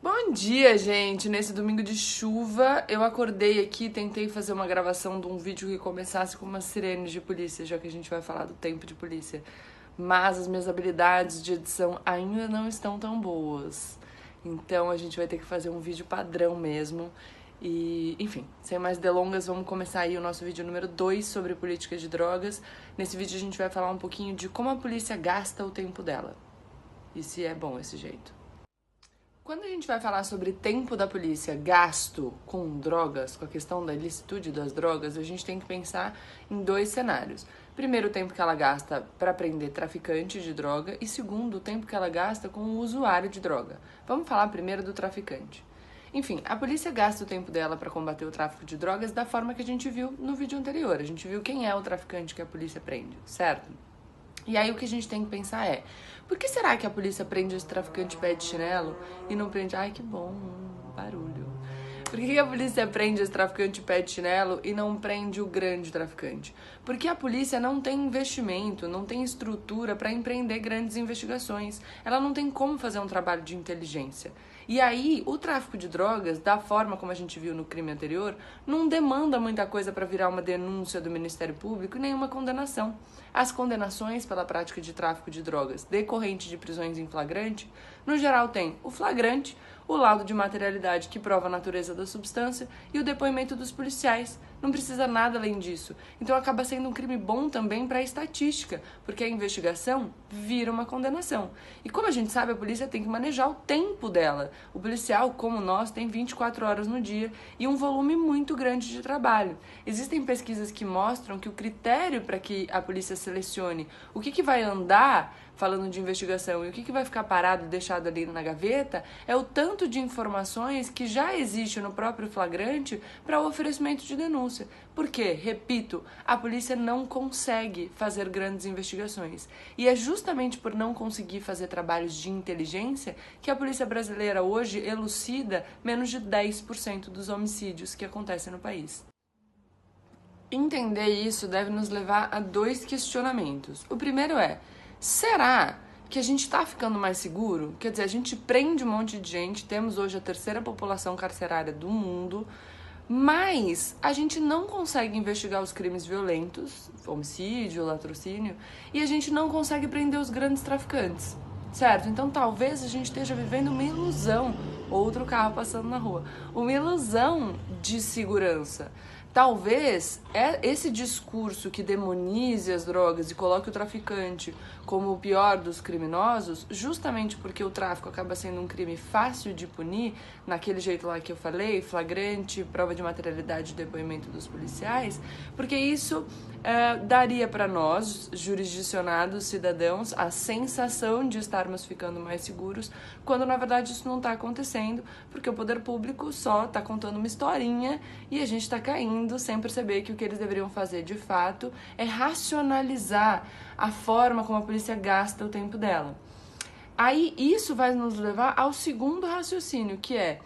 Bom dia, gente! Nesse domingo de chuva, eu acordei aqui, tentei fazer uma gravação de um vídeo que começasse com umas sirenes de polícia, já que a gente vai falar do tempo de polícia. Mas as minhas habilidades de edição ainda não estão tão boas. Então a gente vai ter que fazer um vídeo padrão mesmo. E, enfim, sem mais delongas, vamos começar aí o nosso vídeo número 2 sobre política de drogas. Nesse vídeo a gente vai falar um pouquinho de como a polícia gasta o tempo dela. E se é bom esse jeito. Quando a gente vai falar sobre tempo da polícia gasto com drogas, com a questão da ilicitude das drogas, a gente tem que pensar em dois cenários. Primeiro, o tempo que ela gasta para prender traficante de droga e segundo, o tempo que ela gasta com o usuário de droga. Vamos falar primeiro do traficante. Enfim, a polícia gasta o tempo dela para combater o tráfico de drogas da forma que a gente viu no vídeo anterior. A gente viu quem é o traficante que a polícia prende, certo? E aí o que a gente tem que pensar é, por que será que a polícia prende esse traficante pé de chinelo e não prende... Ai, que bom, barulho. Por que a polícia prende esse traficante pé de chinelo e não prende o grande traficante? Porque a polícia não tem investimento, não tem estrutura para empreender grandes investigações. Ela não tem como fazer um trabalho de inteligência. E aí, o tráfico de drogas, da forma como a gente viu no crime anterior, não demanda muita coisa para virar uma denúncia do Ministério Público e nenhuma condenação. As condenações pela prática de tráfico de drogas decorrente de prisões em flagrante, no geral tem o flagrante, o laudo de materialidade que prova a natureza da substância e o depoimento dos policiais. Não precisa nada além disso. Então acaba sendo um crime bom também para a estatística, porque a investigação vira uma condenação. E como a gente sabe, a polícia tem que manejar o tempo dela. O policial, como nós, tem 24 horas no dia e um volume muito grande de trabalho. Existem pesquisas que mostram que o critério para que a polícia selecione o que vai andar falando de investigação e o que vai ficar parado e deixado ali na gaveta é o tanto de informações que já existe no próprio flagrante para o oferecimento de denúncia. Porque, repito, a polícia não consegue fazer grandes investigações. E é justamente por não conseguir fazer trabalhos de inteligência que a polícia brasileira hoje elucida menos de 10% dos homicídios que acontecem no país. Entender isso deve nos levar a dois questionamentos. O primeiro é, será que a gente está ficando mais seguro? Quer dizer, a gente prende um monte de gente, temos hoje a terceira população carcerária do mundo, mas a gente não consegue investigar os crimes violentos, homicídio, latrocínio, e a gente não consegue prender os grandes traficantes, certo? Então talvez a gente esteja vivendo uma ilusão, outro carro passando na rua, uma ilusão de segurança. Talvez esse discurso que demonize as drogas e coloque o traficante como o pior dos criminosos, justamente porque o tráfico acaba sendo um crime fácil de punir, naquele jeito lá que eu falei, flagrante, prova de materialidade e depoimento dos policiais, porque isso daria para nós, jurisdicionados, cidadãos, a sensação de estarmos ficando mais seguros, quando na verdade isso não está acontecendo, porque o poder público só está contando uma historinha e a gente está caindo sem perceber que o que eles deveriam fazer de fato é racionalizar a forma como a polícia gasta o tempo dela. Aí isso vai nos levar ao segundo raciocínio, que é,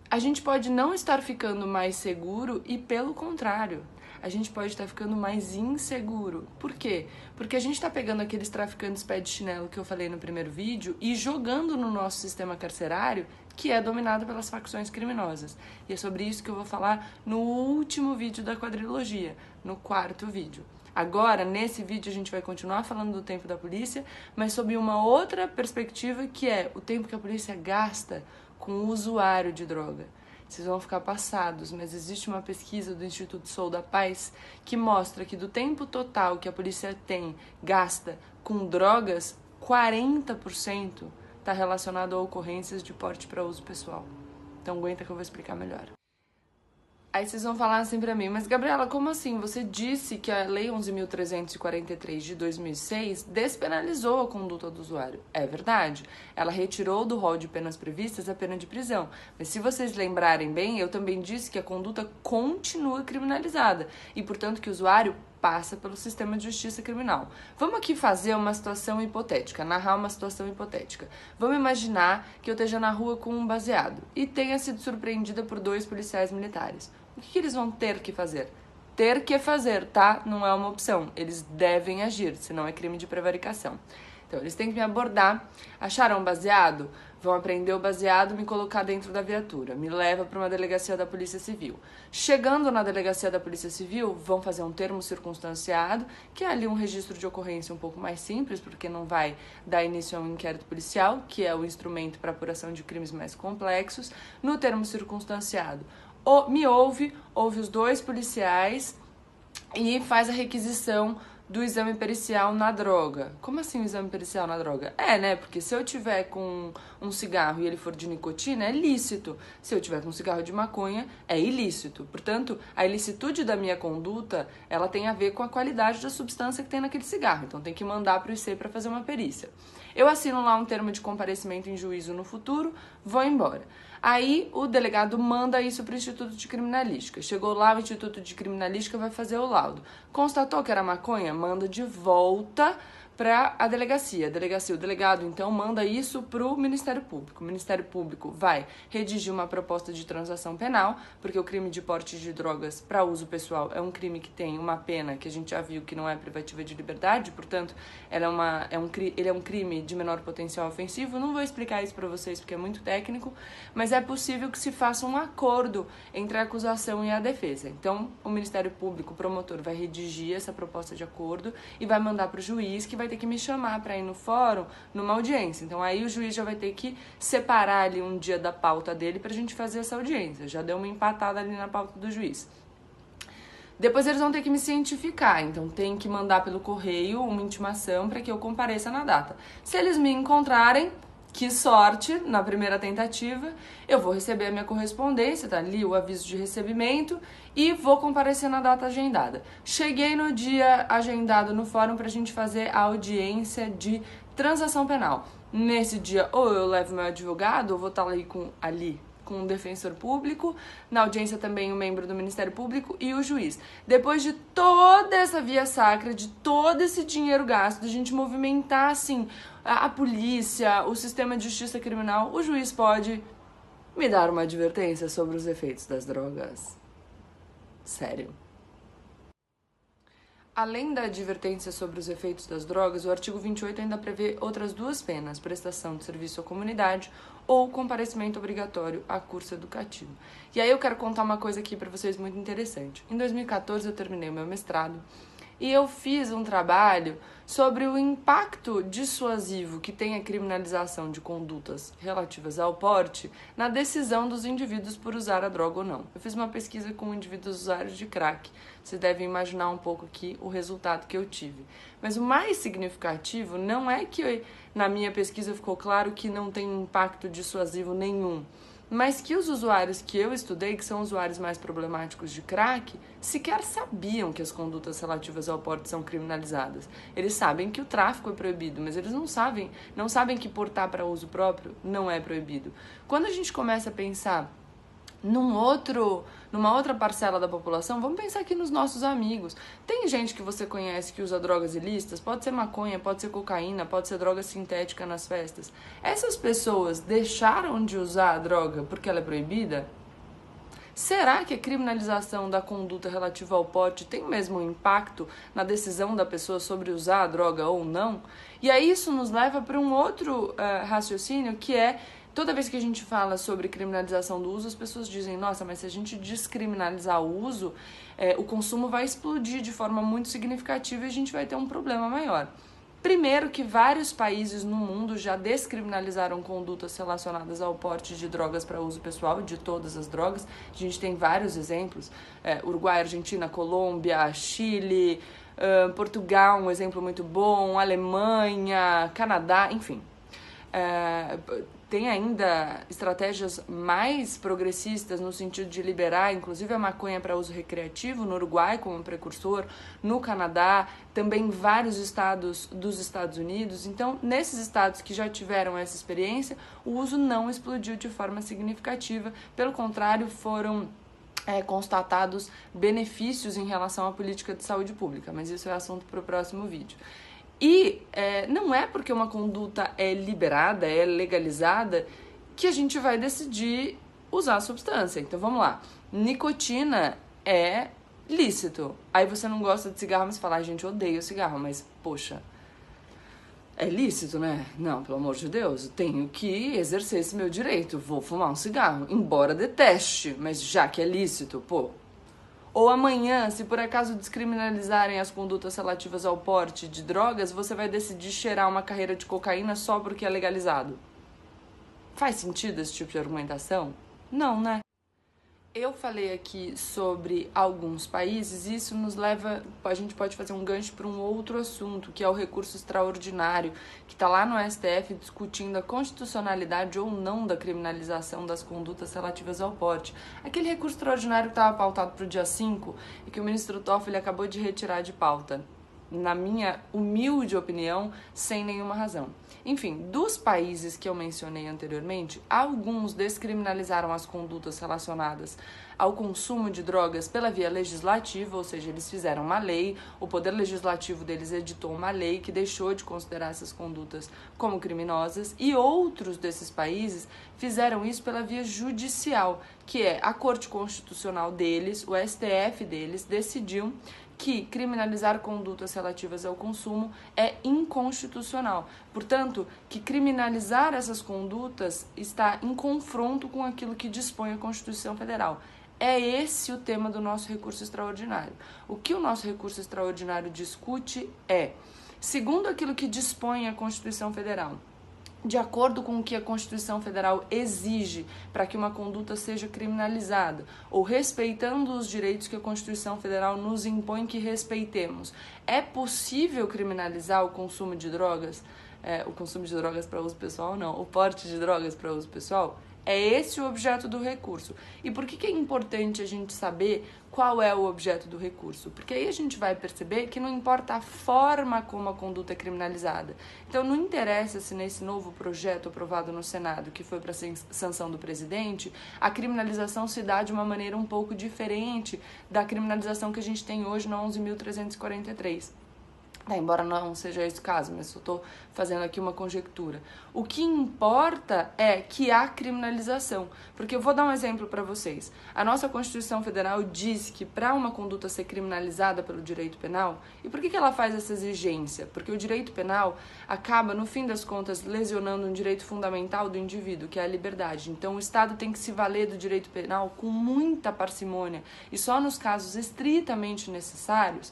a gente pode não estar ficando mais seguro e pelo contrário, a gente pode estar ficando mais inseguro. Por quê? Porque a gente está pegando aqueles traficantes pé de chinelo que eu falei no primeiro vídeo e jogando no nosso sistema carcerário, que é dominado pelas facções criminosas. E é sobre isso que eu vou falar no último vídeo da quadrilogia, no quarto vídeo. Agora, nesse vídeo, a gente vai continuar falando do tempo da polícia, mas sob uma outra perspectiva, que é o tempo que a polícia gasta com o usuário de droga. Vocês vão ficar passados, mas existe uma pesquisa do Instituto Sou da Paz que mostra que do tempo total que a polícia gasta com drogas, 40% está relacionado a ocorrências de porte para uso pessoal. Então aguenta que eu vou explicar melhor. Aí vocês vão falar assim pra mim, mas Gabriela, como assim? Você disse que a Lei 11.343 de 2006 despenalizou a conduta do usuário. É verdade. Ela retirou do rol de penas previstas a pena de prisão. Mas se vocês lembrarem bem, eu também disse que a conduta continua criminalizada e, portanto, que o usuário passa pelo sistema de justiça criminal. Vamos aqui fazer uma situação hipotética, narrar uma situação hipotética. Vamos imaginar que eu esteja na rua com um baseado e tenha sido surpreendida por 2 policiais militares. O que eles vão ter que fazer? Ter que fazer, tá? Não é uma opção. Eles devem agir, senão é crime de prevaricação. Então, eles têm que me abordar. Acharam baseado? Vão apreender o baseado, me colocar dentro da viatura, me leva para uma delegacia da Polícia Civil. Chegando na delegacia da Polícia Civil, vão fazer um termo circunstanciado, que é ali um registro de ocorrência um pouco mais simples, porque não vai dar início a um inquérito policial, que é o instrumento para apuração de crimes mais complexos. No termo circunstanciado, me ouve os 2 policiais e faz a requisição do exame pericial na droga. Como assim o exame pericial na droga? Né? Porque se eu tiver com um cigarro e ele for de nicotina, é lícito. Se eu tiver com um cigarro de maconha, é ilícito. Portanto, a ilicitude da minha conduta, ela tem a ver com a qualidade da substância que tem naquele cigarro. Então, tem que mandar para o IC para fazer uma perícia. Eu assino lá um termo de comparecimento em juízo no futuro, vou embora. Aí o delegado manda isso para o Instituto de Criminalística. Chegou lá, o Instituto de Criminalística vai fazer o laudo. Constatou que era maconha? Manda de volta para a delegacia. O delegado, então, manda isso para o Ministério Público. O Ministério Público vai redigir uma proposta de transação penal, porque o crime de porte de drogas para uso pessoal é um crime que tem uma pena que a gente já viu que não é privativa de liberdade, portanto, ele é um crime de menor potencial ofensivo. Não vou explicar isso para vocês porque é muito técnico, mas é possível que se faça um acordo entre a acusação e a defesa. Então, o Ministério Público, o promotor, vai redigir essa proposta de acordo e vai mandar para o juiz, que vai ter que me chamar para ir no fórum, numa audiência. Então, aí o juiz já vai ter que separar ali um dia da pauta dele pra gente fazer essa audiência. Já deu uma empatada ali na pauta do juiz. Depois eles vão ter que me cientificar, então tem que mandar pelo correio uma intimação para que eu compareça na data. Se eles me encontrarem, que sorte, na primeira tentativa, eu vou receber a minha correspondência, tá ali o aviso de recebimento, e vou comparecer na data agendada. Cheguei no dia agendado no fórum pra gente fazer a audiência de transação penal. Nesse dia, ou eu levo meu advogado, ou vou estar ali com um defensor público, na audiência também um membro do Ministério Público e o juiz. Depois de toda essa via sacra, de todo esse dinheiro gasto, de a gente movimentar, assim, a polícia, o sistema de justiça criminal, o juiz pode me dar uma advertência sobre os efeitos das drogas. Sério. Além da advertência sobre os efeitos das drogas, o artigo 28 ainda prevê outras 2 penas: prestação de serviço à comunidade ou comparecimento obrigatório a curso educativo. E aí eu quero contar uma coisa aqui para vocês muito interessante. Em 2014 eu terminei o meu mestrado e eu fiz um trabalho sobre o impacto dissuasivo que tem a criminalização de condutas relativas ao porte na decisão dos indivíduos por usar a droga ou não. Eu fiz uma pesquisa com indivíduos usuários de crack. Vocês devem imaginar um pouco aqui o resultado que eu tive. Mas o mais significativo não é que na minha pesquisa ficou claro que não tem impacto dissuasivo nenhum, mas que os usuários que eu estudei, que são usuários mais problemáticos de crack, sequer sabiam que as condutas relativas ao porte são criminalizadas. Eles sabem que o tráfico é proibido, mas eles não sabem que portar para uso próprio não é proibido. Quando a gente começa a pensar numa outra parcela da população, vamos pensar aqui nos nossos amigos. Tem gente que você conhece que usa drogas ilícitas, pode ser maconha, pode ser cocaína, pode ser droga sintética nas festas. Essas pessoas deixaram de usar a droga porque ela é proibida? Será que a criminalização da conduta relativa ao porte tem mesmo um impacto na decisão da pessoa sobre usar a droga ou não? E aí isso nos leva para um outro raciocínio, que é: toda vez que a gente fala sobre criminalização do uso, as pessoas dizem: nossa, mas se a gente descriminalizar o uso, o consumo vai explodir de forma muito significativa e a gente vai ter um problema maior. Primeiro, que vários países no mundo já descriminalizaram condutas relacionadas ao porte de drogas para uso pessoal, de todas as drogas. A gente tem vários exemplos: Uruguai, Argentina, Colômbia, Chile, Portugal, um exemplo muito bom, Alemanha, Canadá, enfim. Tem ainda estratégias mais progressistas no sentido de liberar, inclusive, a maconha para uso recreativo, no Uruguai como precursor, no Canadá, também vários estados dos Estados Unidos. Então, nesses estados que já tiveram essa experiência, o uso não explodiu de forma significativa, pelo contrário, foram constatados benefícios em relação à política de saúde pública, mas isso é assunto para o próximo vídeo. E não é porque uma conduta é liberada, é legalizada, que a gente vai decidir usar a substância. Então vamos lá. Nicotina é lícito. Aí você não gosta de cigarro, mas fala: gente, eu odeio cigarro, mas poxa, É lícito, né? Não, pelo amor de Deus, eu tenho que exercer esse meu direito. Vou fumar um cigarro, embora deteste, mas já que é lícito, pô. Ou amanhã, se por acaso descriminalizarem as condutas relativas ao porte de drogas, você vai decidir cheirar uma carreira de cocaína só porque é legalizado. Faz sentido esse tipo de argumentação? Não, né? Eu falei aqui sobre alguns países e isso nos leva, a gente pode fazer um gancho para um outro assunto, que é o recurso extraordinário, que está lá no STF discutindo a constitucionalidade ou não da criminalização das condutas relativas ao porte. Aquele recurso extraordinário que estava pautado para o dia 5 e que o ministro Toffoli acabou de retirar de pauta, na minha humilde opinião, sem nenhuma razão. Enfim, dos países que eu mencionei anteriormente, alguns descriminalizaram as condutas relacionadas ao consumo de drogas pela via legislativa, ou seja, eles fizeram uma lei, o poder legislativo deles editou uma lei que deixou de considerar essas condutas como criminosas, e outros desses países fizeram isso pela via judicial, que é a Corte Constitucional deles, o STF deles, decidiu que criminalizar condutas relativas ao consumo é inconstitucional. Portanto, que criminalizar essas condutas está em confronto com aquilo que dispõe a Constituição Federal. É esse o tema do nosso recurso extraordinário. O que o nosso recurso extraordinário discute é, segundo aquilo que dispõe a Constituição Federal, de acordo com o que a Constituição Federal exige para que uma conduta seja criminalizada, ou respeitando os direitos que a Constituição Federal nos impõe que respeitemos, é possível criminalizar o consumo de drogas? O consumo de drogas para uso pessoal, não. O porte de drogas para uso pessoal? É esse o objeto do recurso. E por que é importante a gente saber qual é o objeto do recurso? Porque aí a gente vai perceber que não importa a forma como a conduta é criminalizada. Então não interessa se nesse novo projeto aprovado no Senado, que foi para sanção do presidente, a criminalização se dá de uma maneira um pouco diferente da criminalização que a gente tem hoje na 11.343. Embora não seja esse o caso, mas eu estou fazendo aqui uma conjectura. O que importa é que há criminalização. Porque eu vou dar um exemplo para vocês. A nossa Constituição Federal diz que para uma conduta ser criminalizada pelo direito penal, e por que ela faz essa exigência? Porque o direito penal acaba, no fim das contas, lesionando um direito fundamental do indivíduo, que é a liberdade. Então o Estado tem que se valer do direito penal com muita parcimônia e só nos casos estritamente necessários.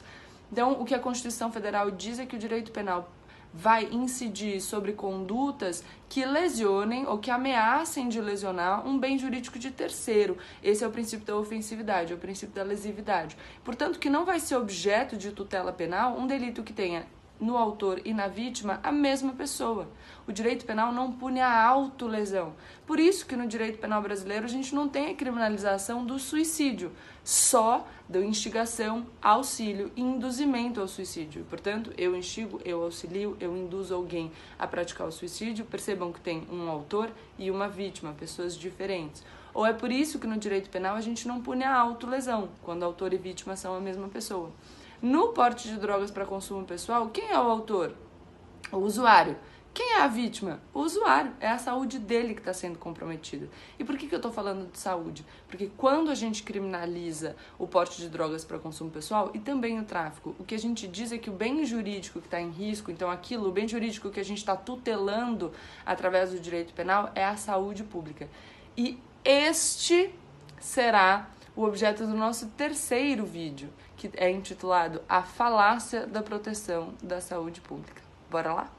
Então, o que a Constituição Federal diz é que o direito penal vai incidir sobre condutas que lesionem ou que ameacem de lesionar um bem jurídico de terceiro. Esse é o princípio da ofensividade, é o princípio da lesividade. Portanto, que não vai ser objeto de tutela penal um delito que tenha no autor e na vítima a mesma pessoa. O direito penal não pune a autolesão. Por isso que no direito penal brasileiro a gente não tem a criminalização do suicídio, só da instigação, auxílio e induzimento ao suicídio. Portanto, eu instigo, eu auxilio, eu induzo alguém a praticar o suicídio. Percebam que tem um autor e uma vítima, pessoas diferentes. Ou é por isso que no direito penal a gente não pune a autolesão, quando autor e vítima são a mesma pessoa. No porte de drogas para consumo pessoal, quem é o autor? O usuário. Quem é a vítima? O usuário. É a saúde dele que está sendo comprometida. E por que eu estou falando de saúde? Porque quando a gente criminaliza o porte de drogas para consumo pessoal e também o tráfico, o que a gente diz é que o bem jurídico que está em risco, então o bem jurídico que a gente está tutelando através do direito penal é a saúde pública. E este será o objeto do nosso terceiro vídeo, que é intitulado A Falácia da Proteção da Saúde Pública. Bora lá?